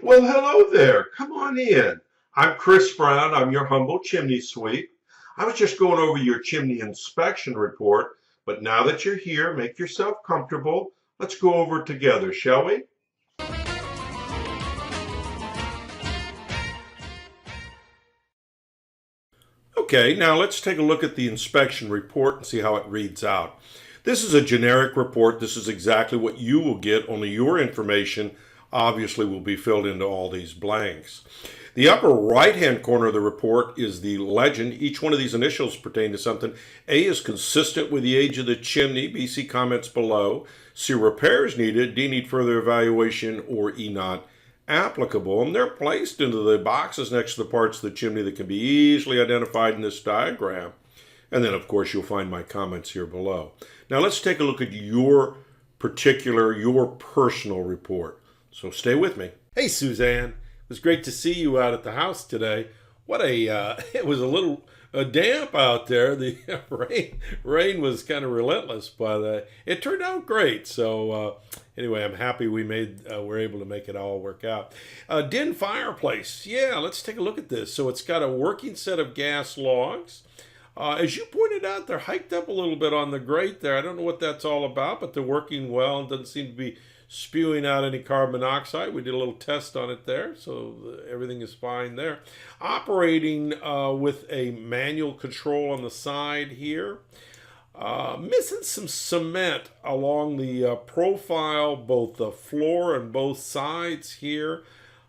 Well, hello there. Come on in. I'm Chris Brown. I'm your humble chimney sweep. I was just going over your chimney inspection report, but now that you're here, make yourself comfortable. Let's go over it together, shall we? Okay, now let's take a look at the inspection report and see how it reads out. This is a generic report. This is exactly what you will get, only your information obviously will be filled into all these blanks. The upper right-hand corner of the report is the legend. Each one of these initials pertain to something. A is consistent with the age of the chimney. B, see comments below. C, repairs needed. D, need further evaluation. Or E, not applicable. And they're placed into the boxes next to the parts of the chimney that can be easily identified in this diagram. And then, of course, you'll find my comments here below. Now, let's take a look at your personal report. So stay with me. Hey, Suzanne. It was great to see you out at the house today. It was a little damp out there. The rain was kind of relentless, but it turned out great. So anyway, I'm happy we're able to make it all work out. Den fireplace. Yeah, let's take a look at this. So it's got a working set of gas logs. As you pointed out, they're hiked up a little bit on the grate there. I don't know what that's all about, but they're working well and doesn't seem to be spewing out any carbon monoxide. We did a little test on it there, so everything is fine there. Operating with a manual control on the side here. Missing some cement along the profile, both the floor and both sides here.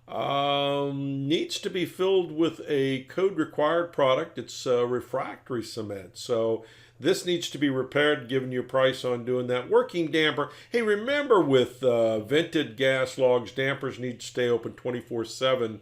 Needs to be filled with a code required product. It's refractory cement. So this needs to be repaired, giving you a price on doing that. Working damper. Hey, remember with vented gas logs, dampers need to stay open 24/7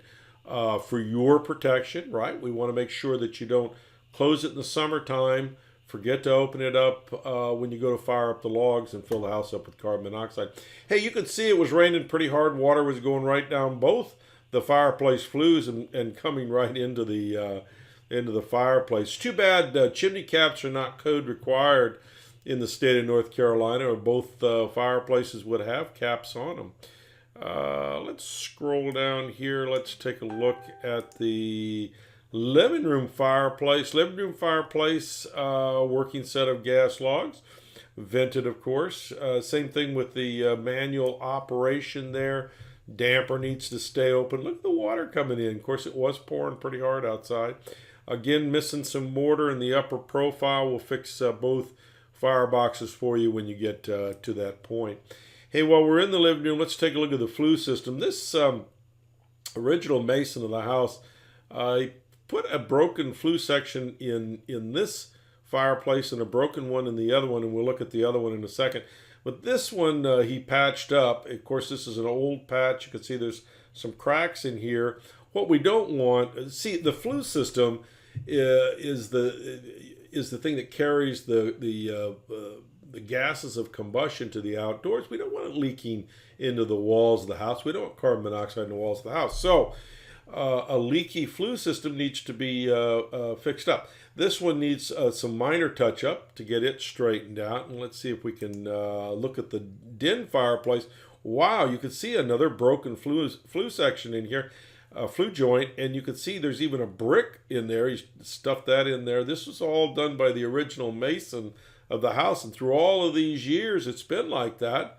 for your protection, right? We want to make sure that you don't close it in the summertime. Forget to open it up when you go to fire up the logs and fill the house up with carbon monoxide. Hey, you could see it was raining pretty hard. Water was going right down both the fireplace flues and coming right into the fireplace. Too bad chimney caps are not code required in the state of North Carolina, or both fireplaces would have caps on them. Let's scroll down here. Let's take a look at the living room fireplace. Living room fireplace, working set of gas logs. Vented, of course. Same thing with the manual operation there. Damper needs to stay open. Look at the water coming in. Of course, it was pouring pretty hard outside. Again, missing some mortar in the upper profile. We'll fix both fireboxes for you when you get to that point. Hey, while we're in the living room, let's take a look at the flue system. This original mason of the house, he put a broken flue section in this fireplace and a broken one in the other one, and we'll look at the other one in a second. But this one he patched up. Of course, this is an old patch. You can see there's some cracks in here. What we don't want, see, the flue system is the thing that carries the gases of combustion to the outdoors. We don't want it leaking into the walls of the house. We don't want carbon monoxide in the walls of the house. So a leaky flue system needs to be fixed up. This one needs some minor touch-up to get it straightened out. And let's see if we can look at the den fireplace. Wow, you can see another broken flue section in here, flue joint, and you can see there's even a brick in there. He stuffed that in there. This was all done by the original mason of the house, and through all of these years, it's been like that.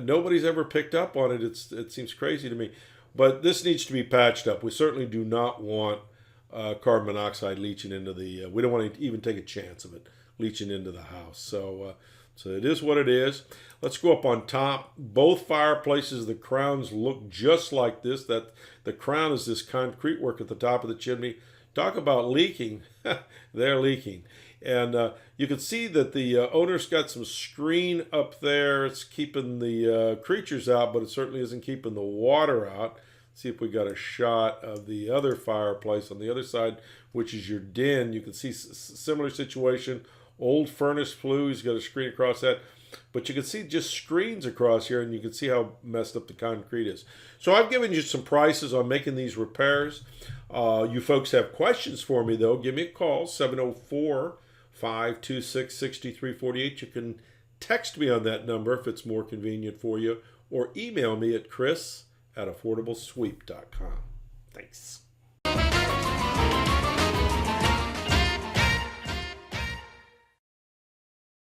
Nobody's ever picked up on it. It seems crazy to me. But this needs to be patched up. We certainly do not want carbon monoxide leaching into we don't want to even take a chance of it leaching into the house. So it is what it is. Let's go up on top. Both fireplaces, the crowns look just like this. That the crown is this concrete work at the top of the chimney. Talk about leaking. They're leaking. And you can see that the owner's got some screen up there. It's keeping the creatures out, but it certainly isn't keeping the water out. See if we got a shot of the other fireplace on the other side, which is your den. You can see similar situation. Old furnace flue. He's got a screen across that. But you can see just screens across here, and you can see how messed up the concrete is. So I've given you some prices on making these repairs. You folks have questions for me, though. Give me a call, 704-526-6348. You can text me on that number if it's more convenient for you, or email me at chris at affordablesweep.com. Thanks.